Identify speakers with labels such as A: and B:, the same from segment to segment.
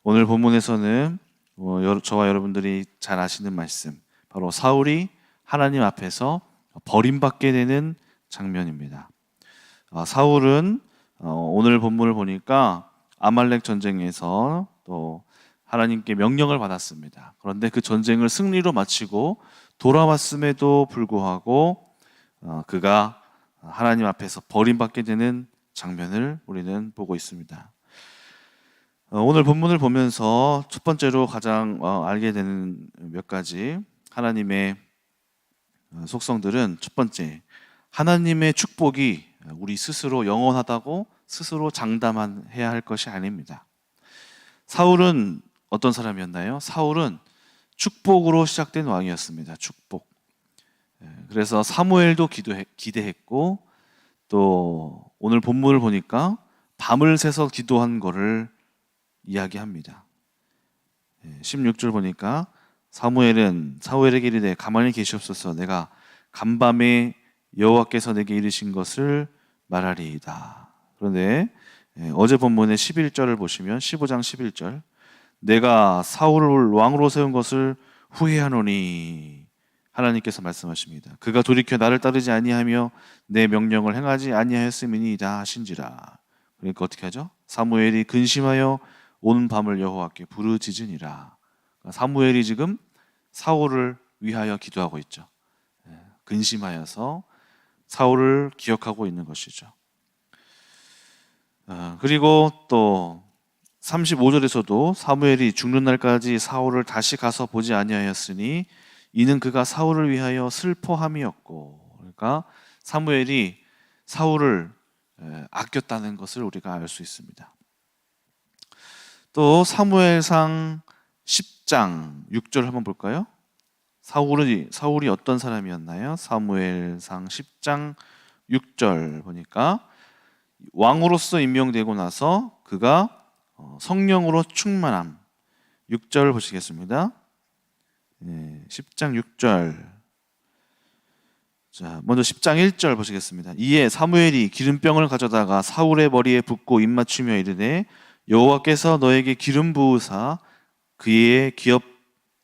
A: 오늘 본문에서는 저와 여러분들이 잘 아시는 말씀, 바로 사울이 하나님 앞에서 버림받게 되는 장면입니다. 사울은 오늘 본문을 보니까 아말렉 전쟁에서 또 하나님께 명령을 받았습니다. 그런데 그 전쟁을 승리로 마치고 돌아왔음에도 불구하고 그가 하나님 앞에서 버림받게 되는 장면을 우리는 보고 있습니다. 오늘 본문을 보면서 첫 번째로 가장 알게 되는 몇 가지 하나님의 속성들은, 첫 번째, 하나님의 축복이 우리 스스로 영원하다고 스스로 장담해야 할 것이 아닙니다. 사울은 어떤 사람이었나요? 사울은 축복으로 시작된 왕이었습니다. 축복. 그래서 사무엘도 기대했고, 또 오늘 본문을 보니까 밤을 새서 기도한 거를 이야기합니다. 16절 보니까 사무엘은 사울에게 이르되 가만히 계시옵소서, 내가 간밤에 여호와께서 내게 이르신 것을 말하리이다. 그런데 어제 본문의 11절을 보시면 15장 11절, 내가 사울을 왕으로 세운 것을 후회하노니, 하나님께서 말씀하십니다. 그가 돌이켜 나를 따르지 아니하며 내 명령을 행하지 아니하였음이니이다 하신지라. 그러니까 어떻게 하죠? 사무엘이 근심하여 온 밤을 여호와께 부르짖으니라. 사무엘이 지금 사울을 위하여 기도하고 있죠. 근심하여서 사울을 기억하고 있는 것이죠. 그리고 또 35절에서도 사무엘이 죽는 날까지 사울을 다시 가서 보지 아니하였으니 이는 그가 사울을 위하여 슬퍼함이었고, 그러니까 사무엘이 사울을 아꼈다는 것을 우리가 알 수 있습니다. 또 사무엘상 10장 6절 한번 볼까요? 사울이 어떤 사람이었나요? 사무엘상 10장 6절 보니까 왕으로서 임명되고 나서 그가 성령으로 충만함. 6절 보시겠습니다. 10장 6절. 자, 먼저 10장 1절 보시겠습니다. 이에 사무엘이 기름병을 가져다가 사울의 머리에 붓고 입맞추며 이르되 여호와께서 너에게 기름 부으사 그의 기업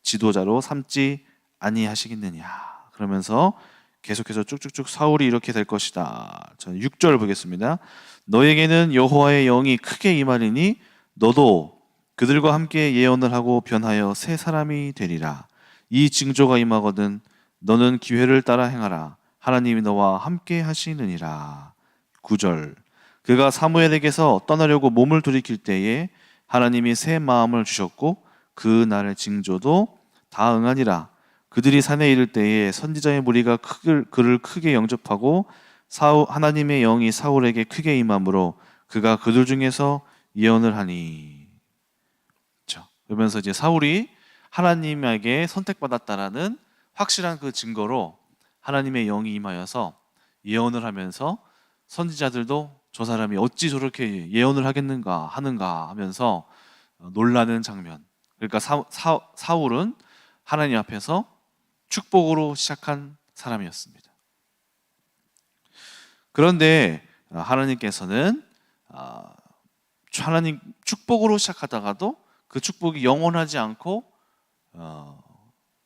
A: 지도자로 삼지 아니하시겠느냐. 그러면서 계속해서 쭉쭉쭉 사울이 이렇게 될 것이다. 저는 6절 보겠습니다. 너에게는 여호와의 영이 크게 임하리니 너도 그들과 함께 예언을 하고 변하여 새 사람이 되리라. 이 징조가 임하거든 너는 기회를 따라 행하라. 하나님이 너와 함께 하시느니라. 9절, 그가 사무엘에게서 떠나려고 몸을 돌이킬 때에 하나님이 새 마음을 주셨고 그 날의 징조도 다 응하니라. 그들이 산에 이를 때에 선지자의 무리가 그를 크게 영접하고 하나님의 영이 사울에게 크게 임함으로 그가 그들 중에서 예언을 하니. 그렇죠. 그러면서 이제 사울이 하나님에게 선택받았다라는 확실한 그 증거로 하나님의 영이 임하여서 예언을 하면서 선지자들도 저 사람이 어찌 저렇게 예언을 하겠는가 하는가 하면서 놀라는 장면. 그러니까 사울은 하나님 앞에서 축복으로 시작한 사람이었습니다. 그런데 하나님께서는 하나님 축복으로 시작하다가도 그 축복이 영원하지 않고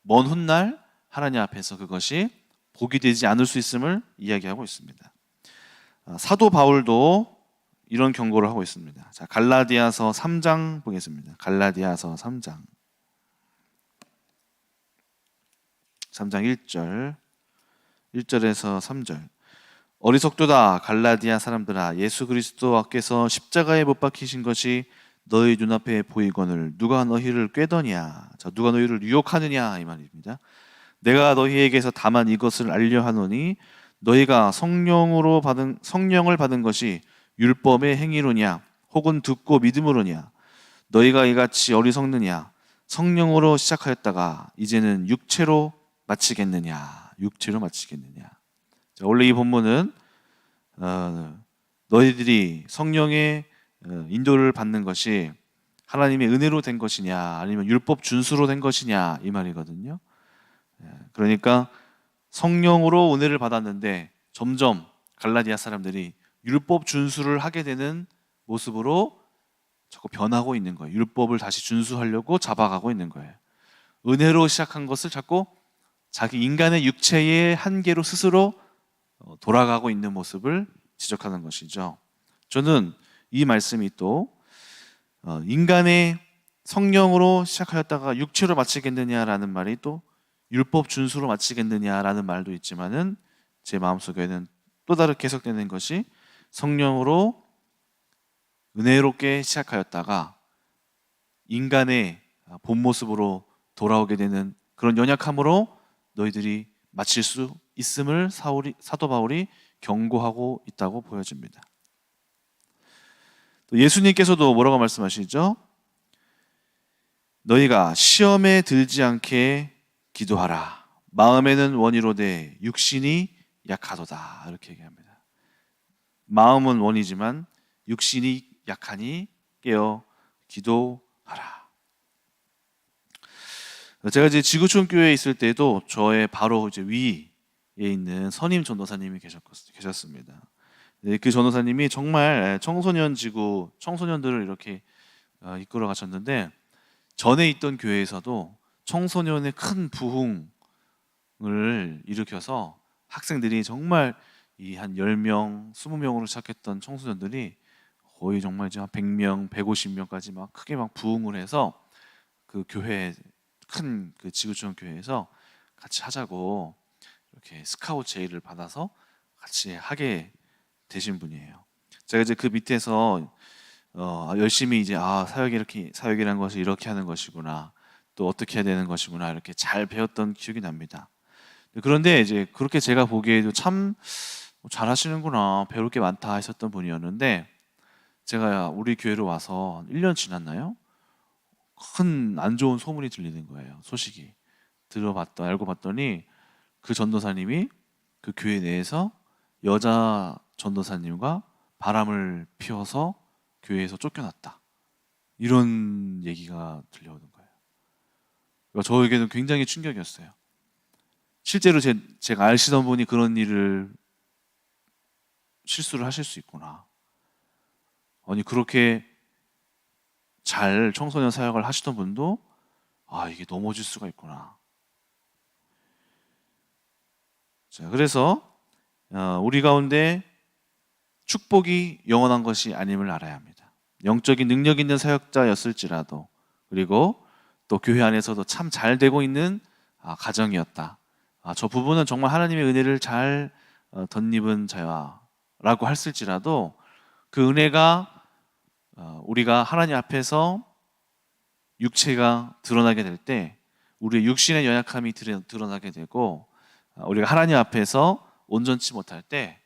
A: 먼 훗날 하나님 앞에서 그것이 복이 되지 않을 수 있음을 이야기하고 있습니다. 사도 바울도 이런 경고를 하고 있습니다. 자, 갈라디아서 3장 보겠습니다. 갈라디아서 3장 1절 1절에서 3절. 어리석도다 갈라디아 사람들아, 예수 그리스도께서 십자가에 못 박히신 것이 너희 눈앞에 보이거늘 누가 너희를 꾀더냐. 자, 누가 너희를 유혹하느냐 이 말입니다. 내가 너희에게서 다만 이것을 알려 하노니 너희가 성령을 받은 것이 율법의 행위로냐 혹은 듣고 믿음으로냐. 너희가 이같이 어리석느냐. 성령으로 시작하였다가 이제는 육체로 마치겠느냐. 자, 원래 이 본문은 너희들이 성령의 인도를 받는 것이 하나님의 은혜로 된 것이냐 아니면 율법 준수로 된 것이냐 이 말이거든요. 그러니까 성령으로 은혜를 받았는데 점점 갈라디아 사람들이 율법 준수를 하게 되는 모습으로 자꾸 변하고 있는 거예요. 율법을 다시 준수하려고 잡아가고 있는 거예요. 은혜로 시작한 것을 자꾸 자기 인간의 육체의 한계로 스스로 돌아가고 있는 모습을 지적하는 것이죠. 저는 이 말씀이 또 인간의 성령으로 시작하였다가 육체로 마치겠느냐라는 말이 또 율법 준수로 마치겠느냐라는 말도 있지만은 제 마음속에는 또 다르게 해석되는 것이 성령으로 은혜롭게 시작하였다가 인간의 본 모습으로 돌아오게 되는 그런 연약함으로 너희들이 마칠 수 있음을 사도 바울이 경고하고 있다고 보여집니다. 또 예수님께서도 뭐라고 말씀하시죠? 너희가 시험에 들지 않게 기도하라. 마음에는 원이로되 육신이 약하도다. 이렇게 얘기합니다. 마음은 원이지만 육신이 약하니 깨어 기도하라. 제가 이제 지구촌 교회에 있을 때도 저의 바로 이제 위에 있는 선임 전도사님이 계셨습니다. 그 전도사님이 정말 청소년 지구 청소년들을 이렇게 이끌어 가셨는데 전에 있던 교회에서도 청소년의 큰 부흥을 일으켜서 학생들이 정말 이 한 10명, 20명으로 시작했던 청소년들이 거의 정말 이제 한 100명, 150명까지 막 크게 막 부흥을 해서 그 교회 큰 그 지구촌 교회에서 같이 하자고 이렇게 스카우트 제의를 받아서 같이 하게 되신 분이에요. 제가 이제 그 밑에서 열심히 이제 사역이라는 것이 이렇게 하는 것이구나, 또 어떻게 해야 되는 것이구나 이렇게 잘 배웠던 기억이 납니다. 그런데 이제 그렇게 제가 보기에도 참 잘하시는구나, 배울 게 많다 하셨던 분이었는데 제가 우리 교회로 와서 1년 지났나요? 큰 안 좋은 소문이 들리는 거예요. 소식이 알고 봤더니 그 전도사님이 그 교회 내에서 여자 전도사님과 바람을 피워서 교회에서 쫓겨났다, 이런 얘기가 들려오는 거예요. 그러니까 저에게는 굉장히 충격이었어요. 실제로 제가 아시던 분이 그런 일을 실수를 하실 수 있구나. 아니 그렇게 잘 청소년 사역을 하시던 분도 이게 넘어질 수가 있구나. 자, 그래서 우리 가운데 축복이 영원한 것이 아님을 알아야 합니다. 영적인 능력 있는 사역자였을지라도, 그리고 또 교회 안에서도 참 잘 되고 있는 가정이었다. 저 부분은 정말 하나님의 은혜를 잘 덧입은 자야라고 했을지라도 그 은혜가 우리가 하나님 앞에서 육체가 드러나게 될 때 우리의 육신의 연약함이 드러나게 되고 우리가 하나님 앞에서 온전치 못할 때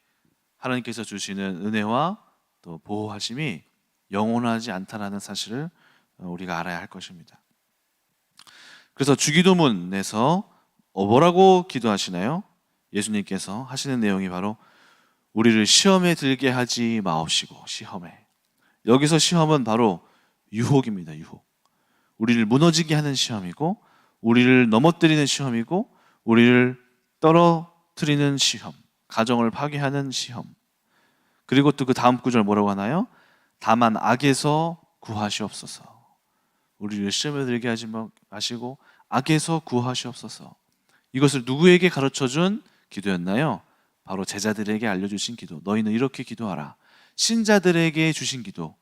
A: 하나님께서 주시는 은혜와 또 보호하심이 영원하지 않다라는 사실을 우리가 알아야 할 것입니다. 그래서 주기도문에서 뭐라고 기도하시나요? 예수님께서 하시는 내용이 바로 우리를 시험에 들게 하지 마옵시고. 시험에, 여기서 시험은 바로 유혹입니다. 유혹. 우리를 무너지게 하는 시험이고, 우리를 넘어뜨리는 시험이고, 우리를 떨어뜨리는 시험, 가정을 파괴하는 시험. 그리고 또 그 다음 구절 뭐라고 하나요? 다만 악에서 구하시옵소서. 우리를 시험에 들게 하지 마시고 악에서 구하시옵소서. 이것을 누구에게 가르쳐준 기도였나요? 바로 제자들에게 알려주신 기도. 너희는 이렇게 기도하라. 신자들에게 주신 기도.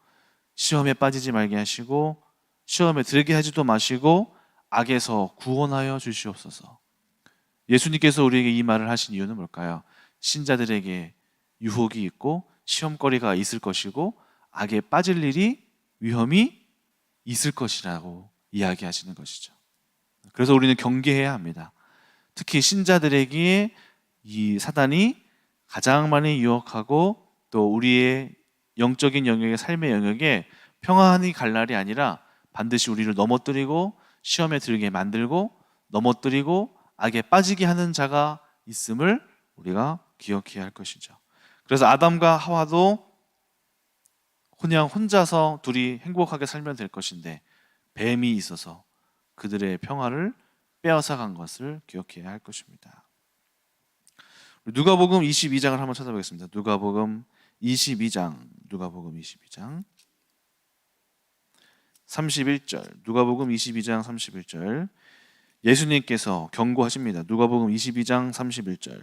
A: 시험에 빠지지 말게 하시고 시험에 들게 하지도 마시고 악에서 구원하여 주시옵소서. 예수님께서 우리에게 이 말을 하신 이유는 뭘까요? 신자들에게 유혹이 있고 시험거리가 있을 것이고 악에 빠질 일이, 위험이 있을 것이라고 이야기하시는 것이죠. 그래서 우리는 경계해야 합니다. 특히 신자들에게 이 사단이 가장 많이 유혹하고 또 우리의 영적인 영역의 삶의 영역에 평안히 갈 날이 아니라 반드시 우리를 넘어뜨리고 시험에 들게 만들고 넘어뜨리고 악에 빠지게 하는 자가 있음을 우리가 기억해야 할 것이죠. 그래서 아담과 하와도 그냥 혼자서 둘이 행복하게 살면 될 것인데 뱀이 있어서 그들의 평화를 빼앗아간 것을 기억해야 할 것입니다. 누가복음 22장을 한번 찾아보겠습니다. 누가복음 22장. 31절, 누가복음 22장 31절. 예수님께서 경고하십니다. 누가복음 22장 31절.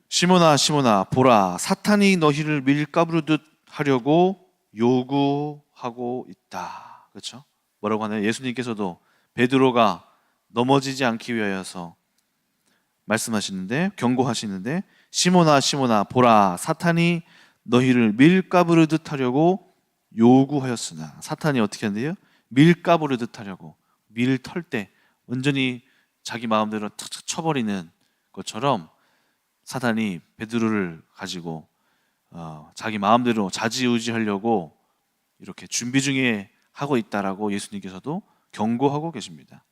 A: 시몬아 시몬아 보라, 사탄이 너희를 밀가부르듯 하려고 요구하고 있다. 그렇죠? 뭐라고 하나요? 예수님께서도 베드로가 넘어지지 않기 위하여서 말씀하시는데, 경고하시는데, 시몬아 시몬아 보라, 사탄이 너희를 밀가부르듯 하려고 요구하였으나. 사탄이 어떻게 한대요? 밀가부르듯 하려고, 밀 털 때 완전히 자기 마음대로 탁탁 쳐버리는 것처럼 사탄이 베드로를 가지고 자기 마음대로 좌지우지하려고 이렇게 준비 중에 하고 있다라고 예수님께서도 경고하고 계십니다.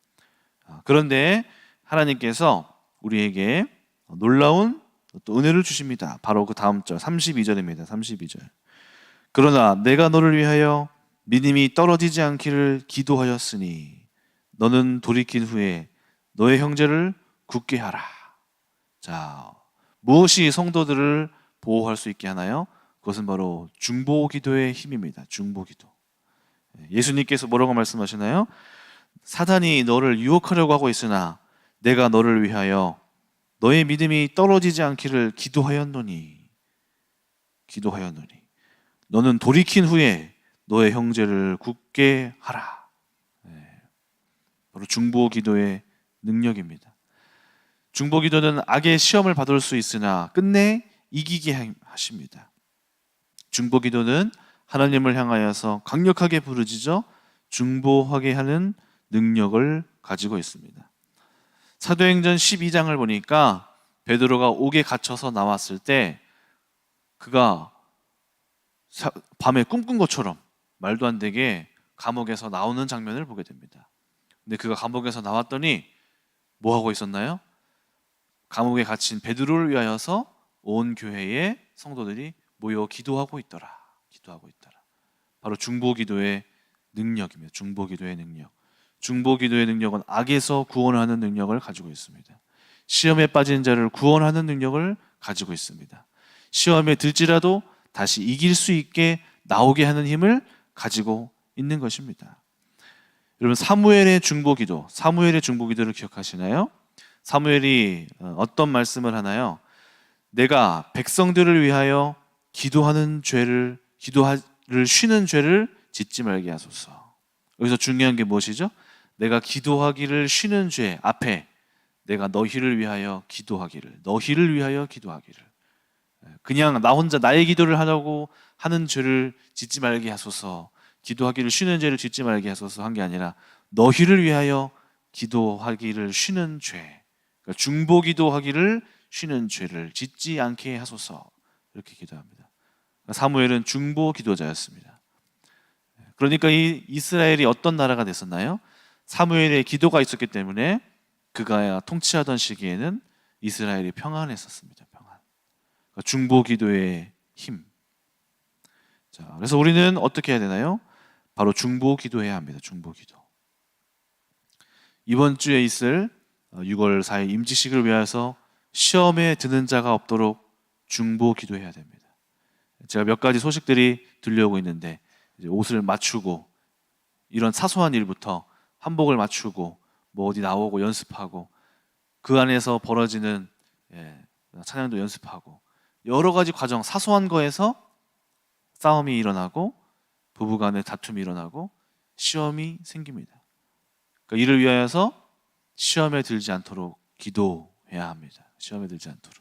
A: 그런데 하나님께서 우리에게 놀라운 또 은혜를 주십니다. 바로 그 다음 절 32절입니다. 32절. 그러나 내가 너를 위하여 믿음이 떨어지지 않기를 기도하였으니 너는 돌이킨 후에 너의 형제를 굳게 하라. 자, 무엇이 성도들을 보호할 수 있게 하나요? 그것은 바로 중보기도의 힘입니다. 중보기도. 예수님께서 뭐라고 말씀하시나요? 사단이 너를 유혹하려고 하고 있으나 내가 너를 위하여 너의 믿음이 떨어지지 않기를 기도하였노니 너는 돌이킨 후에 너의 형제를 굳게 하라. 바로 중보기도의 능력입니다. 중보기도는 악의 시험을 받을 수 있으나 끝내 이기게 하십니다. 중보기도는 하나님을 향하여서 강력하게 부르짖어 중보하게 하는 능력을 가지고 있습니다. 사도행전 12장을 보니까 베드로가 옥에 갇혀서 나왔을 때 그가 밤에 꿈꾼 것처럼 말도 안 되게 감옥에서 나오는 장면을 보게 됩니다. 근데 그가 감옥에서 나왔더니 뭐 하고 있었나요? 감옥에 갇힌 베드로를 위하여서 온 교회의 성도들이 모여 기도하고 있더라. 바로 중보기도의 능력입니다. 중보기도의 능력. 중보기도의 능력은 악에서 구원하는 능력을 가지고 있습니다. 시험에 빠진 자를 구원하는 능력을 가지고 있습니다. 시험에 들지라도 다시 이길 수 있게 나오게 하는 힘을 가지고 있는 것입니다. 여러분, 사무엘의 중보기도를 기억하시나요? 사무엘이 어떤 말씀을 하나요? 내가 백성들을 위하여 기도를 쉬는 죄를 짓지 말게 하소서. 여기서 중요한 게 무엇이죠? 내가 기도하기를 쉬는 죄 앞에 내가 너희를 위하여 기도하기를. 그냥 나 혼자 나의 기도를 하려고 하는 죄를 짓지 말게 하소서. 기도하기를 쉬는 죄를 짓지 말게 하소서 한 게 아니라 너희를 위하여 기도하기를 쉬는 죄. 그러니까 중보기도하기를 쉬는 죄를 짓지 않게 하소서. 이렇게 기도합니다. 사무엘은 중보기도자였습니다. 그러니까 이 이스라엘이 어떤 나라가 됐었나요? 사무엘의 기도가 있었기 때문에 그가 통치하던 시기에는 이스라엘이 평안했었습니다. 그러니까 중보기도의 힘. 자, 그래서 우리는 어떻게 해야 되나요? 바로 중보기도해야 합니다. 중보기도. 이번 주에 있을 6월 4일 임지식을 위해서 시험에 드는 자가 없도록 중보기도해야 됩니다. 제가 몇 가지 소식들이 들려오고 있는데, 이제 옷을 맞추고 이런 사소한 일부터 한복을 맞추고 뭐 어디 나오고 연습하고 그 안에서 벌어지는 찬양도 연습하고 여러 가지 과정, 사소한 거에서 싸움이 일어나고 부부간의 다툼이 일어나고 시험이 생깁니다. 그러니까 이를 위하여서 시험에 들지 않도록 기도해야 합니다. 시험에 들지 않도록.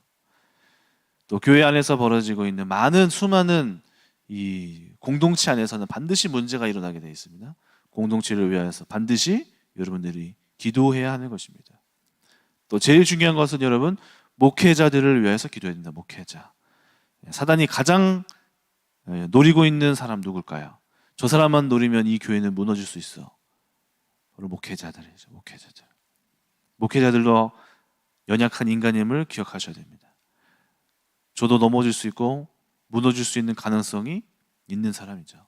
A: 또 교회 안에서 벌어지고 있는 수많은 이 공동체 안에서는 반드시 문제가 일어나게 되어 있습니다. 공동체를 위하여서 반드시 여러분들이 기도해야 하는 것입니다. 또 제일 중요한 것은 여러분, 목회자들을 위해서 기도해야 된다. 목회자. 사단이 가장 노리고 있는 사람 누굴까요? 저 사람만 노리면 이 교회는 무너질 수 있어. 바로 목회자들이죠. 목회자들도 연약한 인간임을 기억하셔야 됩니다. 저도 넘어질 수 있고 무너질 수 있는 가능성이 있는 사람이죠.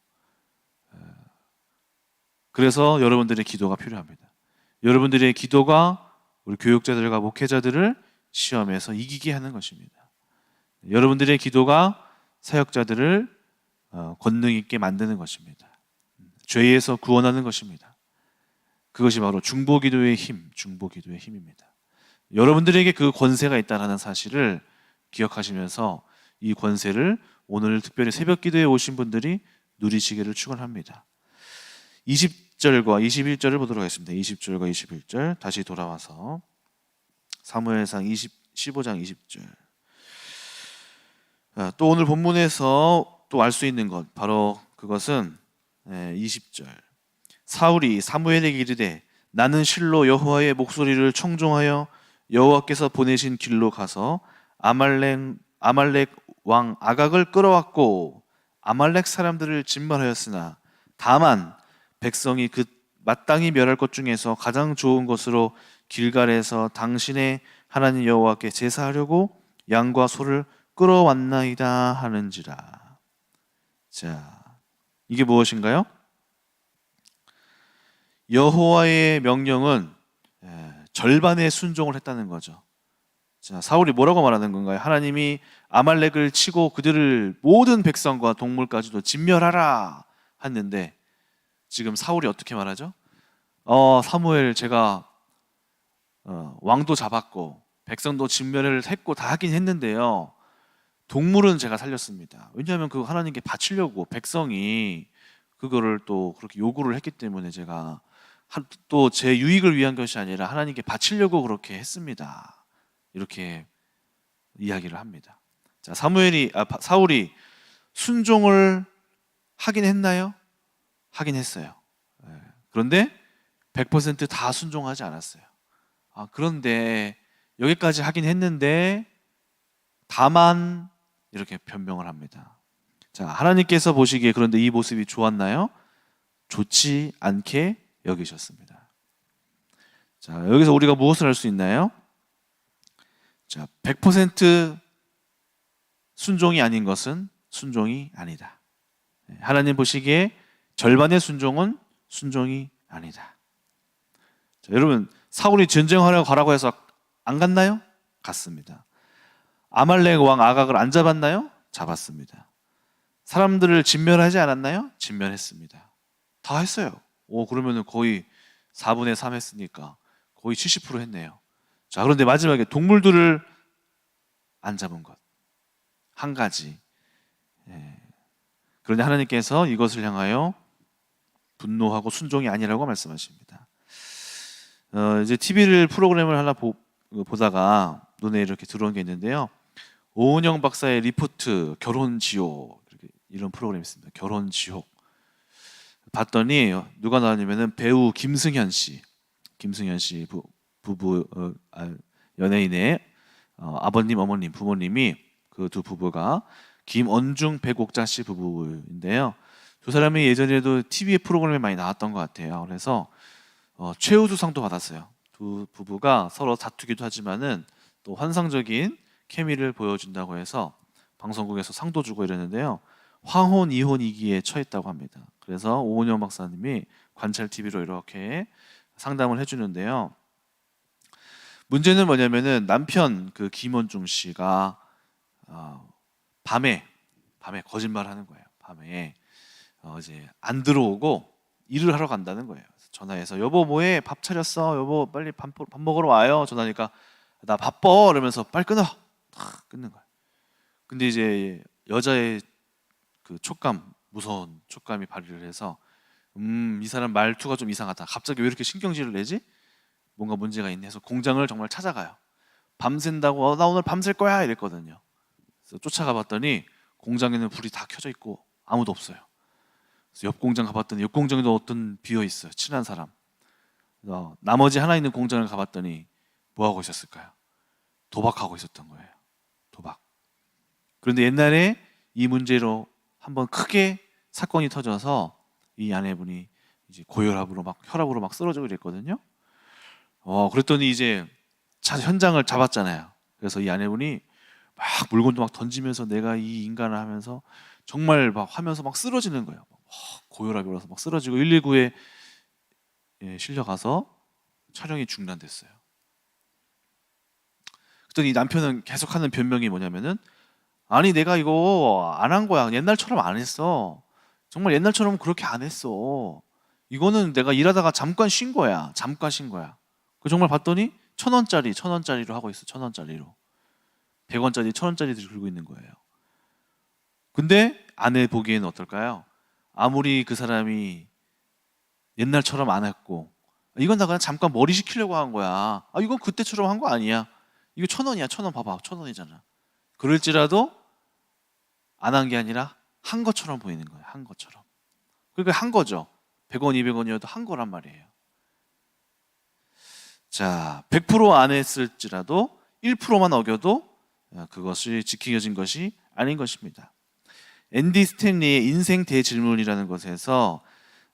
A: 그래서 여러분들의 기도가 필요합니다. 여러분들의 기도가 우리 교육자들과 목회자들을 시험에서 이기게 하는 것입니다. 여러분들의 기도가 사역자들을 권능 있게 만드는 것입니다. 죄에서 구원하는 것입니다. 그것이 바로 중보기도의 힘, 중보기도의 힘입니다. 여러분들에게 그 권세가 있다는 사실을 기억하시면서 이 권세를 오늘 특별히 새벽 기도에 오신 분들이 누리시기를 축원합니다. 20절과 21절을 보도록 하겠습니다. 20절과 21절 다시 돌아와서 사무엘상 15장 20절. 또 오늘 본문에서 또 알 수 있는 것, 바로 그것은 20절. 사울이 사무엘에게 이르되 나는 실로 여호와의 목소리를 청종하여 여호와께서 보내신 길로 가서 아말렉 왕 아각을 끌어왔고 아말렉 사람들을 진멸하였으나 다만 백성이 그 마땅히 멸할 것 중에서 가장 좋은 것으로 길갈에서 당신의 하나님 여호와께 제사하려고 양과 소를 끌어왔나이다 하는지라. 자, 이게 무엇인가요? 여호와의 명령은 절반의 순종을 했다는 거죠. 자, 사울이 뭐라고 말하는 건가요? 하나님이 아말렉을 치고 그들을 모든 백성과 동물까지도 진멸하라 했는데 지금 사울이 어떻게 말하죠? 사무엘, 제가 왕도 잡았고 백성도 진멸을 했고 다 하긴 했는데요, 동물은 제가 살렸습니다. 왜냐하면 그거 하나님께 바치려고 백성이 그거를 또 그렇게 요구를 했기 때문에 제가 또 제 유익을 위한 것이 아니라 하나님께 바치려고 그렇게 했습니다. 이렇게 이야기를 합니다. 자, 사울이 순종을 하긴 했나요? 하긴 했어요. 그런데 100% 다 순종하지 않았어요. 그런데 여기까지 하긴 했는데 다만 이렇게 변명을 합니다. 자, 하나님께서 보시기에 그런데 이 모습이 좋았나요? 좋지 않게 여기셨습니다. 자, 여기서 우리가 무엇을 할 수 있나요? 자, 100% 순종이 아닌 것은 순종이 아니다. 하나님 보시기에 절반의 순종은 순종이 아니다. 자, 여러분, 사울이 전쟁하러 가라고 해서 안 갔나요? 갔습니다. 아말렉 왕 아각을 안 잡았나요? 잡았습니다. 사람들을 진멸하지 않았나요? 진멸했습니다. 다 했어요. 그러면 거의 4분의 3 했으니까 거의 70% 했네요. 자, 그런데 마지막에 동물들을 안 잡은 것 한 가지. 그런데 하나님께서 이것을 향하여 분노하고 순종이 아니라고 말씀하십니다. 이제 TV를 프로그램을 하나 보다가 눈에 이렇게 들어온 게 있는데요. 오은영 박사의 리포트 결혼 지옥, 이런 프로그램이 있습니다. 결혼 지옥. 봤더니 누가 나왔냐면은 배우 김승현 씨 부부, 연예인의 아버님, 어머님, 부모님이 그 두 부부가 김언중, 백옥자 씨 부부인데요. 두 사람이 예전에도 TV 프로그램에 많이 나왔던 것 같아요. 그래서 최우수상도 받았어요. 두 부부가 서로 다투기도 하지만은 또 환상적인 케미를 보여준다고 해서 방송국에서 상도 주고 이랬는데요. 황혼 이혼 위기에 처했다고 합니다. 그래서 오은영 박사님이 관찰 TV로 이렇게 상담을 해주는데요. 문제는 뭐냐면은 남편 그 김원중 씨가 밤에 거짓말하는 거예요. 밤에 이제 안 들어오고 일을 하러 간다는 거예요. 전화해서 여보 뭐해? 밥 차렸어? 여보 빨리 밥 먹으러 와요. 전화하니까 나 바빠 이러면서 빨리 끊어. 탁 끊는 거예요. 근데 이제 여자의 그 무서운 촉감이 발휘를 해서 이 사람 말투가 좀 이상하다. 갑자기 왜 이렇게 신경질을 내지? 뭔가 문제가 있네 해서 공장을 정말 찾아가요. 밤샌다고 나 오늘 밤샐 거야 이랬거든요. 그래서 쫓아가 봤더니 공장에는 불이 다 켜져 있고 아무도 없어요. 그래서 옆 공장 가봤더니 옆 공장에도 어떤 비어 있어요. 친한 사람. 나머지 하나 있는 공장을 가봤더니 뭐 하고 있었을까요? 도박하고 있었던 거예요. 도박. 그런데 옛날에 이 문제로 한번 크게 사건이 터져서 이 아내분이 이제 고혈압으로 혈압으로 쓰러지고 이랬거든요. 그랬더니 이제 현장을 잡았잖아요. 그래서 이 아내분이 막 물건도 던지면서 내가 이 인간을 하면서 정말 하면서 쓰러지는 거예요. 고혈압이 올라서 쓰러지고 119에 실려가서 촬영이 중단됐어요. 그랬더니 이 남편은 계속하는 변명이 뭐냐면은 아니 내가 이거 안 한 거야. 옛날처럼 안 했어. 정말 옛날처럼 그렇게 안 했어. 이거는 내가 일하다가 잠깐 쉰 거야. 잠깐 쉰 거야. 그 정말 봤더니 1,000원짜리, 1,000원짜리로 하고 있어. 1,000원짜리로. 100원짜리, 1,000원짜리들 들고 있는 거예요. 근데 아내 보기에는 어떨까요? 아무리 그 사람이 옛날처럼 안 했고, 이건 나 그냥 잠깐 머리 식히려고 한 거야. 이건 그때처럼 한 거 아니야. 이거 1,000원이야. 1,000원 봐봐. 1,000원이잖아. 그럴지라도 안 한 게 아니라 한 것처럼 보이는 거예요. 한 것처럼. 그러니까 한 거죠. 100원, 200원이어도 한 거란 말이에요. 자, 100%안 했을지라도 1%만 어겨도 그것이 지켜진 것이 아닌 것입니다. 앤디 스탠리의 인생 대질문이라는 것에서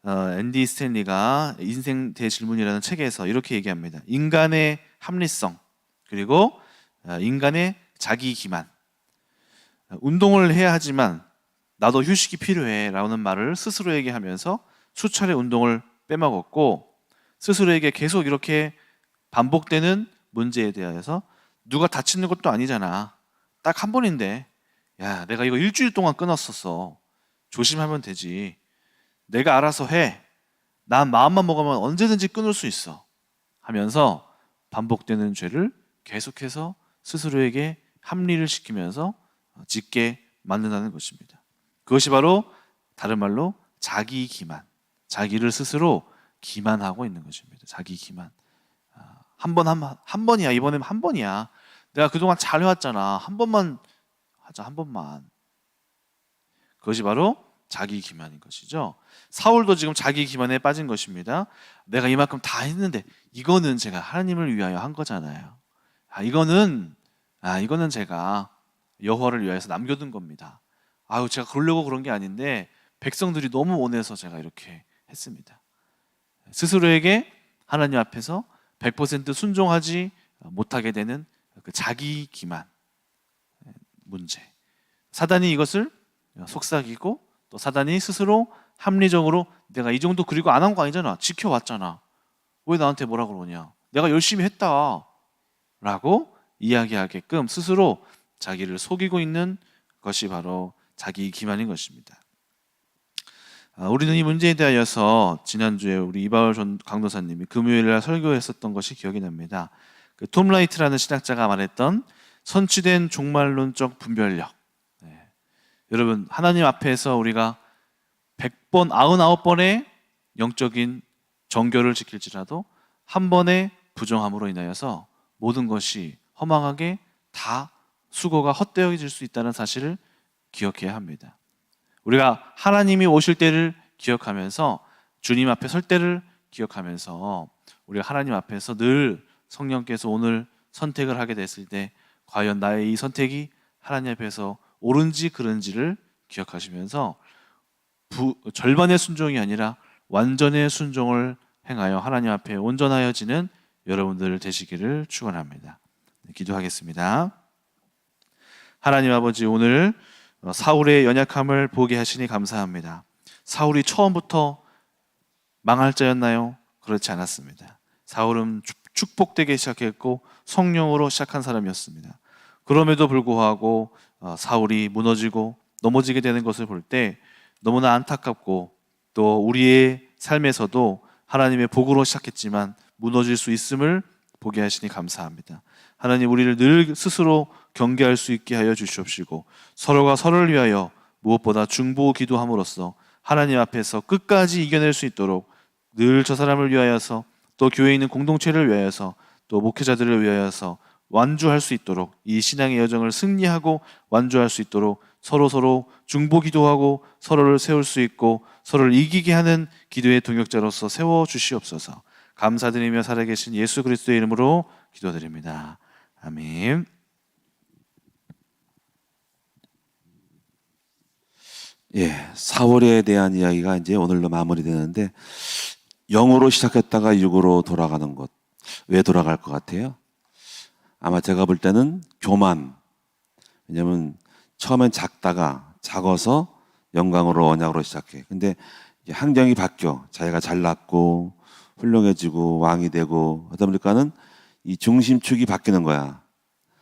A: 앤디 스탠리가 인생 대질문이라는 책에서 이렇게 얘기합니다. 인간의 합리성 그리고 인간의 자기 기만. 운동을 해야 하지만 나도 휴식이 필요해 라는 말을 스스로에게 하면서 수차례 운동을 빼먹었고, 스스로에게 계속 이렇게 반복되는 문제에 대해서 누가 다치는 것도 아니잖아. 딱 한 번인데, 야, 내가 이거 일주일 동안 끊었었어. 조심하면 되지. 내가 알아서 해. 난 마음만 먹으면 언제든지 끊을 수 있어. 하면서 반복되는 죄를 계속해서 스스로에게 합리를 시키면서 짓게 만든다는 것입니다. 그것이 바로 다른 말로 자기 기만. 자기를 스스로 기만하고 있는 것입니다. 자기 기만. 한 번이야. 이번엔 한 번이야. 내가 그동안 잘 해왔잖아. 한 번만 하자. 한 번만. 그것이 바로 자기 기만인 것이죠. 사울도 지금 자기 기만에 빠진 것입니다. 내가 이만큼 다 했는데 이거는 제가 하나님을 위하여 한 거잖아요. 이거는 제가 여호와를 위하여서 남겨둔 겁니다. 제가 그러려고 그런 게 아닌데 백성들이 너무 원해서 제가 이렇게 했습니다. 스스로에게 하나님 앞에서 100% 순종하지 못하게 되는 그 자기 기만 문제. 사단이 이것을 속삭이고 또 사단이 스스로 합리적으로 내가 이 정도 그리고 안 한 거 아니잖아. 지켜왔잖아. 왜 나한테 뭐라 그러냐. 내가 열심히 했다 라고 이야기하게끔 스스로 자기를 속이고 있는 것이 바로 자기 기만인 것입니다. 우리는 이 문제에 대하여서 지난주에 우리 이바울 전 강도사님이 금요일날 설교했었던 것이 기억이 납니다. 그 톰 라이트라는 신학자가 말했던 선취된 종말론적 분별력. 여러분, 하나님 앞에서 우리가 100번, 99번의 영적인 정결을 지킬지라도 한 번의 부정함으로 인하여서 모든 것이 허망하게 다 수고가 헛되어질 수 있다는 사실을 기억해야 합니다. 우리가 하나님이 오실 때를 기억하면서 주님 앞에 설 때를 기억하면서 우리가 하나님 앞에서 늘 성령께서 오늘 선택을 하게 됐을 때 과연 나의 이 선택이 하나님 앞에서 옳은지 그른지를 기억하시면서 절반의 순종이 아니라 완전의 순종을 행하여 하나님 앞에 온전하여지는 여러분들 되시기를 축원합니다. 기도하겠습니다. 하나님 아버지, 오늘 사울의 연약함을 보게 하시니 감사합니다. 사울이 처음부터 망할 자였나요? 그렇지 않았습니다. 사울은 축복되기 시작했고 성령으로 시작한 사람이었습니다. 그럼에도 불구하고 사울이 무너지고 넘어지게 되는 것을 볼 때 너무나 안타깝고 또 우리의 삶에서도 하나님의 복으로 시작했지만 무너질 수 있음을 보게 하시니 감사합니다. 하나님, 우리를 늘 스스로 경계할 수 있게 하여 주시옵시고 서로가 서로를 위하여 무엇보다 중보 기도함으로써 하나님 앞에서 끝까지 이겨낼 수 있도록 늘 저 사람을 위하여서 또 교회에 있는 공동체를 위하여서 또 목회자들을 위하여서 완주할 수 있도록 이 신앙의 여정을 승리하고 완주할 수 있도록 서로 중보 기도하고 서로를 세울 수 있고 서로를 이기게 하는 기도의 동역자로서 세워주시옵소서. 감사드리며 살아계신 예수 그리스도의 이름으로 기도드립니다. 아멘.
B: 사울에 대한 이야기가 이제 오늘로 마무리되는데, 영으로 시작했다가 육으로 돌아가는 것, 왜 돌아갈 것 같아요? 아마 제가 볼 때는 교만. 왜냐면 처음엔 작다가 작아서 영광으로 언약으로 시작해. 근데 환경이 바뀌어. 자기가 잘났고 훌륭해지고 왕이 되고 하다 보니까는 이 중심축이 바뀌는 거야.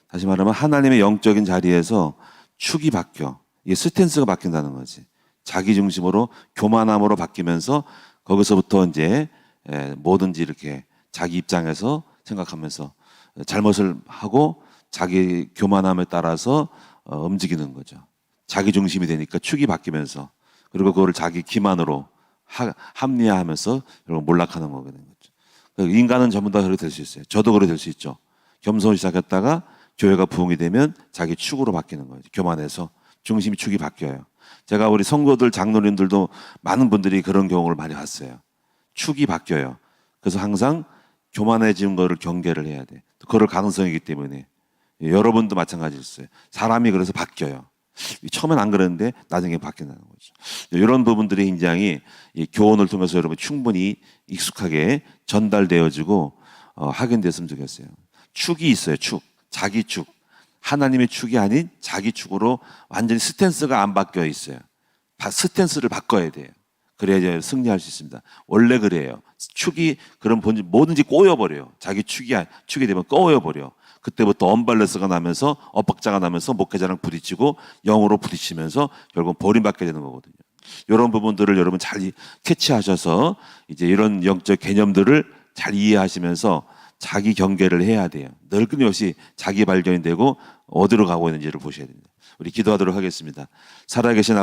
B: 다시 말하면 하나님의 영적인 자리에서 축이 바뀌어. 이게 스탠스가 바뀐다는 거지. 자기 중심으로 교만함으로 바뀌면서 거기서부터 이제 뭐든지 이렇게 자기 입장에서 생각하면서 잘못을 하고 자기 교만함에 따라서 움직이는 거죠. 자기 중심이 되니까 축이 바뀌면서 그리고 그거를 자기 기만으로 합리화하면서 결국 몰락하는 거게 되는 거죠. 인간은 전부 다 그렇게 될 수 있어요. 저도 그렇게 될 수 있죠. 겸손히 시작했다가 교회가 부흥이 되면 자기 축으로 바뀌는 거예요. 교만해서 중심이 축이 바뀌어요. 제가 우리 성도들 장로님들도 많은 분들이 그런 경우를 많이 봤어요. 축이 바뀌어요. 그래서 항상 교만해지는 거를 경계를 해야 돼. 그럴 가능성이기 때문에 여러분도 마찬가지였어요. 사람이 그래서 바뀌어요. 처음엔 안 그랬는데 나중에 바뀐다는 거죠. 이런 부분들이 굉장히 이 교훈을 통해서 여러분 충분히 익숙하게 전달되어지고 확인됐으면 좋겠어요. 축이 있어요. 축. 자기 축. 하나님의 축이 아닌 자기 축으로 완전히 스탠스가 안 바뀌어 있어요. 스탠스를 바꿔야 돼요. 그래야 승리할 수 있습니다. 원래 그래요. 축이 그런 본질 뭐든지 꼬여버려요. 자기 축이 되면 꼬여버려. 그때부터 언밸런스가 나면서 엇박자가 나면서 목회자랑 부딪히고 영으로 부딪히면서 결국 버림받게 되는 거거든요. 이런 부분들을 여러분 잘 캐치하셔서 이제 이런 영적 개념들을 잘 이해하시면서 자기 경계를 해야 돼요. 늘 끊임없이 자기 발견이 되고 어디로 가고 있는지를 보셔야 됩니다. 우리 기도하도록 하겠습니다. 살아계신 아버지